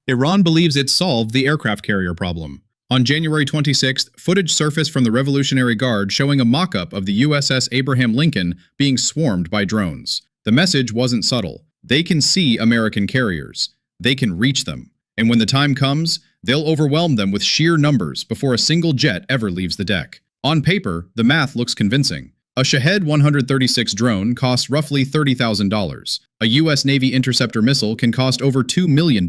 Iran believes it solved the aircraft carrier problem. On January 26th, footage surfaced from the Revolutionary Guard showing a mock-up of the USS Abraham Lincoln being swarmed by drones. The message wasn't subtle. They can see American carriers. They can reach them. And when the time comes, they'll overwhelm them with sheer numbers before a single jet ever leaves the deck. On paper, the math looks convincing. A Shahed 136 drone costs roughly $30,000. A U.S. Navy interceptor missile can cost over $2 million.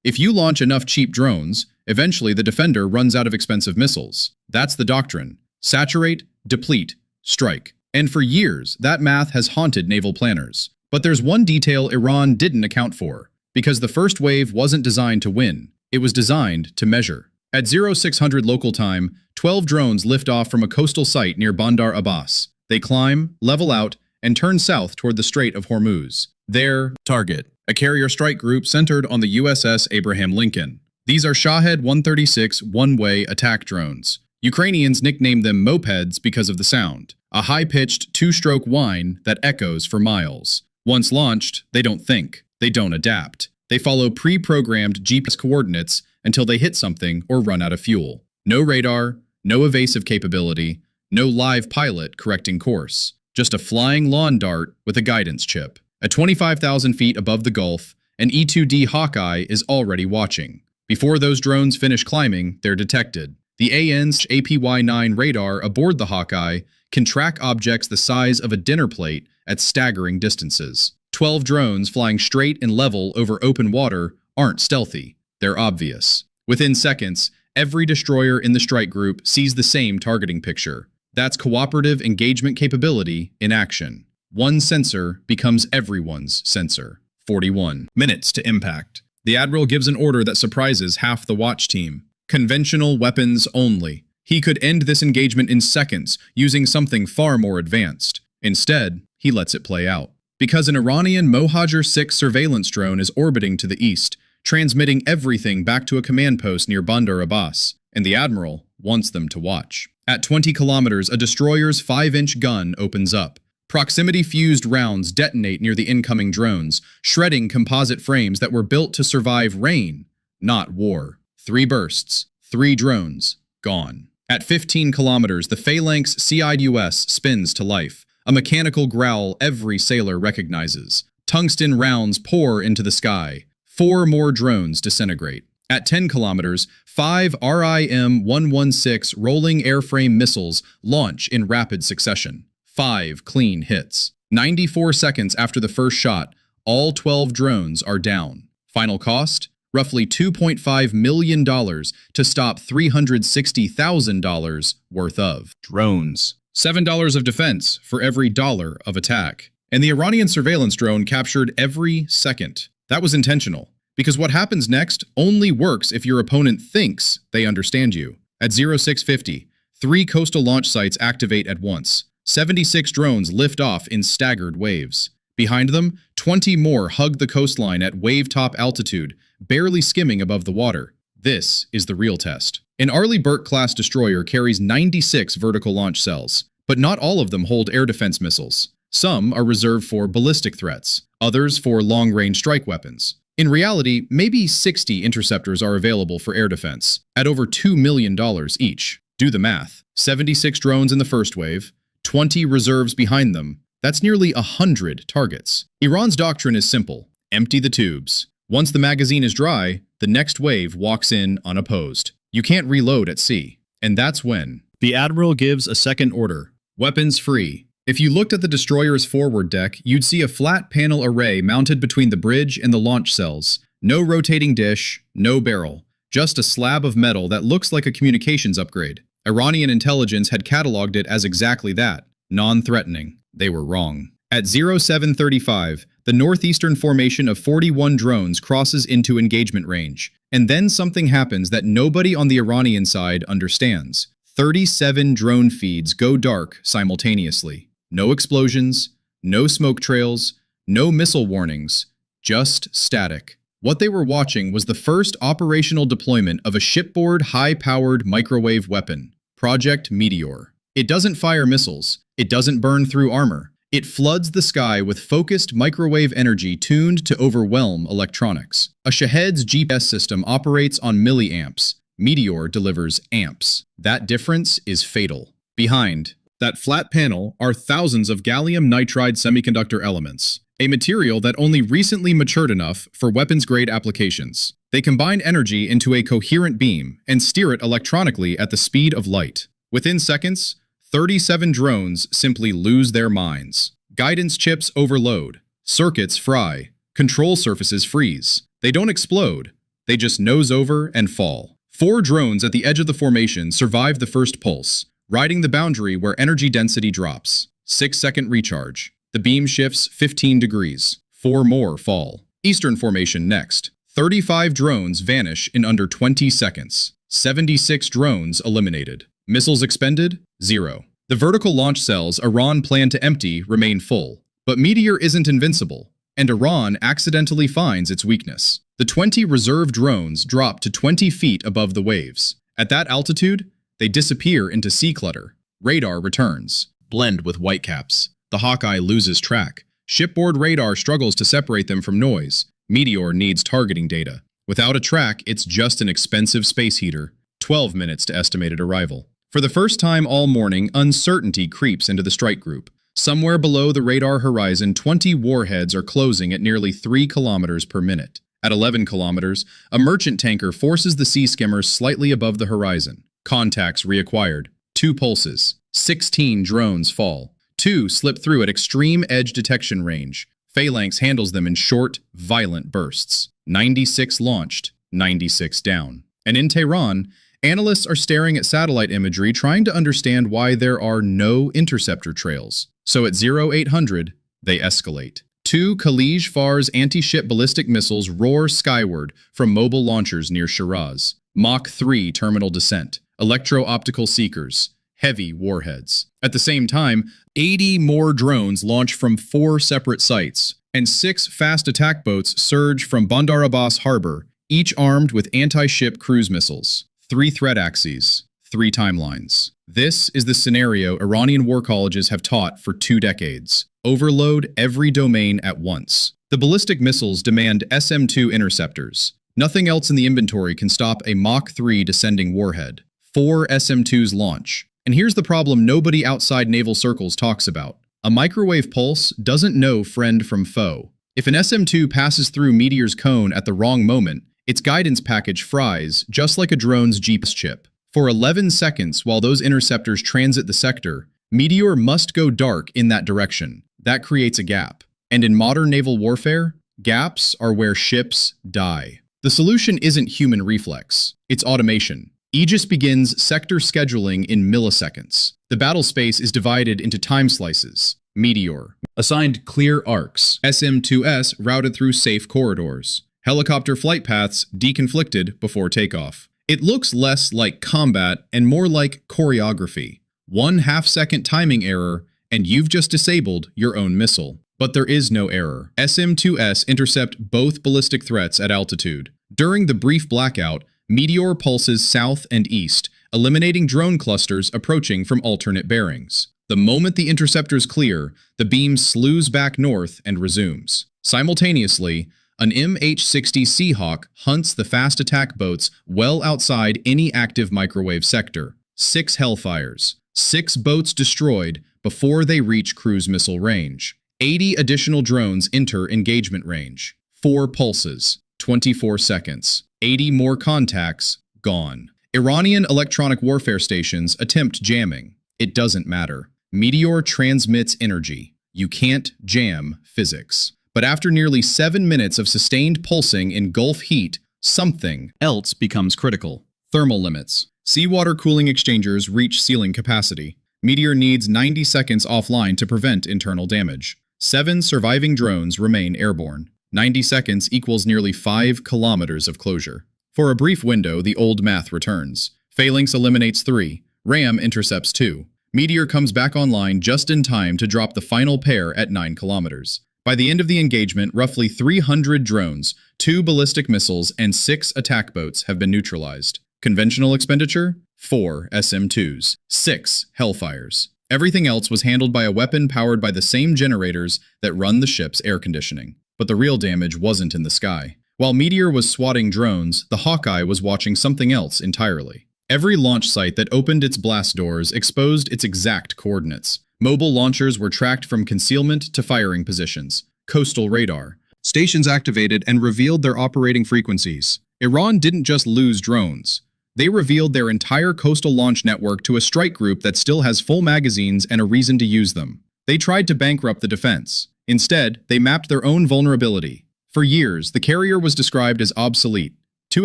If you launch enough cheap drones, eventually the defender runs out of expensive missiles. That's the doctrine. Saturate, deplete, strike. And for years, that math has haunted naval planners. But there's one detail Iran didn't account for. Because the first wave wasn't designed to win. It was designed to measure. At 0600 local time, 12 drones lift off from a coastal site near Bandar Abbas. They climb, level out, and turn south toward the Strait of Hormuz. Their target, a carrier strike group centered on the USS Abraham Lincoln. These are Shahed 136 one-way attack drones. Ukrainians nicknamed them mopeds because of the sound, a high-pitched two-stroke whine that echoes for miles. Once launched, they don't think, they don't adapt. They follow pre-programmed GPS coordinates until they hit something or run out of fuel. No radar, no evasive capability, no live pilot correcting course. Just a flying lawn dart with a guidance chip. At 25,000 feet above the Gulf, an E-2D Hawkeye is already watching. Before those drones finish climbing, they're detected. The AN's APY-9 radar aboard the Hawkeye can track objects the size of a dinner plate at staggering distances. 12 drones flying straight and level over open water aren't stealthy. They're obvious. Within seconds, every destroyer in the strike group sees the same targeting picture. That's cooperative engagement capability in action. One sensor becomes everyone's sensor. 41 minutes to impact. The Admiral gives an order that surprises half the watch team. Conventional weapons only. He could end this engagement in seconds using something far more advanced. Instead, he lets it play out. Because an Iranian Mohajer 6 surveillance drone is orbiting to the east, transmitting everything back to a command post near Bandar Abbas, and the Admiral wants them to watch. At 20 kilometers, a destroyer's 5-inch gun opens up. Proximity-fused rounds detonate near the incoming drones, shredding composite frames that were built to survive rain, not war. 3 bursts, 3 drones, gone. At 15 kilometers, the Phalanx CIUS spins to life, a mechanical growl every sailor recognizes. Tungsten rounds pour into the sky. 4 more drones disintegrate. At 10 kilometers, 5 RIM-116 rolling airframe missiles launch in rapid succession. 5 clean hits. 94 seconds after the first shot, all 12 drones are down. Final cost? Roughly $2.5 million to stop $360,000 worth of drones. $7 of defense for every dollar of attack. And the Iranian surveillance drone captured every second. That was intentional. Because what happens next only works if your opponent thinks they understand you. At 0650, 3 coastal launch sites activate at once. 76 drones lift off in staggered waves. Behind them, 20 more hug the coastline at wave-top altitude, barely skimming above the water. This is the real test. An Arleigh Burke-class destroyer carries 96 vertical launch cells, but not all of them hold air defense missiles. Some are reserved for ballistic threats, others for long-range strike weapons. In reality, maybe 60 interceptors are available for air defense, at over $2 million each. Do the math. 76 drones in the first wave, 20 reserves behind them. That's nearly 100 targets. Iran's doctrine is simple. Empty the tubes. Once the magazine is dry, the next wave walks in unopposed. You can't reload at sea. And that's when the Admiral gives a second order. Weapons free. If you looked at the destroyer's forward deck, you'd see a flat panel array mounted between the bridge and the launch cells. No rotating dish, no barrel. Just a slab of metal that looks like a communications upgrade. Iranian intelligence had cataloged it as exactly that. Non-threatening. They were wrong. At 0735, the northeastern formation of 41 drones crosses into engagement range. And then something happens that nobody on the Iranian side understands. 37 drone feeds go dark simultaneously. No explosions, no smoke trails, no missile warnings, just static. What they were watching was the first operational deployment of a shipboard high-powered microwave weapon, Project Meteor. It doesn't fire missiles, it doesn't burn through armor, It floods the sky with focused microwave energy tuned to overwhelm electronics. A Shahed's GPS system operates on milliamps. Meteor delivers amps. That difference is fatal. Behind that flat panel are thousands of gallium nitride semiconductor elements, a material that only recently matured enough for weapons-grade applications. They combine energy into a coherent beam and steer it electronically at the speed of light. Within seconds, 37 drones simply lose their minds. Guidance chips overload. Circuits fry. Control surfaces freeze. They don't explode. They just nose over and fall. 4 drones at the edge of the formation survive the first pulse, riding the boundary where energy density drops. 6-second recharge. The beam shifts 15 degrees. 4 more fall. Eastern formation next. 35 drones vanish in under 20 seconds. 76 drones eliminated. Missiles expended? 0. The vertical launch cells Iran planned to empty remain full. But Meteor isn't invincible, and Iran accidentally finds its weakness. The 20 reserve drones drop to 20 feet above the waves. At that altitude, they disappear into sea clutter. Radar returns. Blend with whitecaps. The Hawkeye loses track. Shipboard radar struggles to separate them from noise. Meteor needs targeting data. Without a track, it's just an expensive space heater. 12 minutes to estimated arrival. For the first time all morning, uncertainty creeps into the strike group. Somewhere below the radar horizon, 20 warheads are closing at nearly 3 kilometers per minute. At 11 kilometers, a merchant tanker forces the sea skimmers slightly above the horizon. Contacts reacquired. 2 pulses. 16 drones fall. 2 slip through at extreme edge detection range. Phalanx handles them in short, violent bursts. 96 launched, 96 down. And in Tehran, analysts are staring at satellite imagery trying to understand why there are no interceptor trails. So at 0800, they escalate. 2 Khalij Fars anti-ship ballistic missiles roar skyward from mobile launchers near Shiraz. Mach 3 terminal descent. Electro-optical seekers. Heavy warheads. At the same time, 80 more drones launch from 4 separate sites, and 6 fast attack boats surge from Bandar Abbas harbor, each armed with anti-ship cruise missiles. 3 threat axes, 3 timelines. This is the scenario Iranian war colleges have taught for 2 decades. Overload every domain at once. The ballistic missiles demand SM-2 interceptors. Nothing else in the inventory can stop a Mach 3 descending warhead. 4 SM-2s launch. And here's the problem nobody outside naval circles talks about. A microwave pulse doesn't know friend from foe. If an SM-2 passes through Meteor's cone at the wrong moment, its guidance package fries, just like a drone's GPS chip. For 11 seconds while those interceptors transit the sector, Meteor must go dark in that direction. That creates a gap. And in modern naval warfare, gaps are where ships die. The solution isn't human reflex, it's automation. Aegis begins sector scheduling in milliseconds. The battle space is divided into time slices. Meteor, assigned clear arcs. SM-2S routed through safe corridors. Helicopter flight paths deconflicted before takeoff. It looks less like combat and more like choreography. 1 half-second timing error, and you've just disabled your own missile. But there is no error. SM-2S intercept both ballistic threats at altitude. During the brief blackout, Meteor pulses south and east, eliminating drone clusters approaching from alternate bearings. The moment the interceptors clear, the beam slews back north and resumes. Simultaneously, an MH-60 Seahawk hunts the fast attack boats well outside any active microwave sector. 6 Hellfires. 6 boats destroyed before they reach cruise missile range. 80 additional drones enter engagement range. 4 pulses. 24 seconds. 80 more contacts, gone. Iranian electronic warfare stations attempt jamming. It doesn't matter. Meteor transmits energy. You can't jam physics. But after nearly 7 minutes of sustained pulsing in Gulf heat, something else becomes critical. Thermal limits. Seawater cooling exchangers reach ceiling capacity. Meteor needs 90 seconds offline to prevent internal damage. 7 surviving drones remain airborne. 90 seconds equals nearly 5 kilometers of closure. For a brief window, the old math returns. Phalanx eliminates 3. RAM intercepts 2. Meteor comes back online just in time to drop the final pair at 9 kilometers. By the end of the engagement, roughly 300 drones, 2 ballistic missiles, and 6 attack boats have been neutralized. Conventional expenditure? 4 SM-2s, 6 Hellfires. Everything else was handled by a weapon powered by the same generators that run the ship's air conditioning. But the real damage wasn't in the sky. While Meteor was swatting drones, the Hawkeye was watching something else entirely. Every launch site that opened its blast doors exposed its exact coordinates. Mobile launchers were tracked from concealment to firing positions. Coastal radar. Stations activated and revealed their operating frequencies. Iran didn't just lose drones. They revealed their entire coastal launch network to a strike group that still has full magazines and a reason to use them. They tried to bankrupt the defense. Instead, they mapped their own vulnerability. For years, the carrier was described as obsolete, too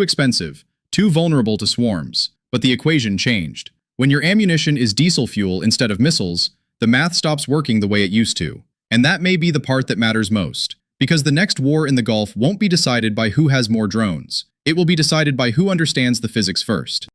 expensive, too vulnerable to swarms. But the equation changed. When your ammunition is diesel fuel instead of missiles, the math stops working the way it used to. And that may be the part that matters most. Because the next war in the Gulf won't be decided by who has more drones. It will be decided by who understands the physics first.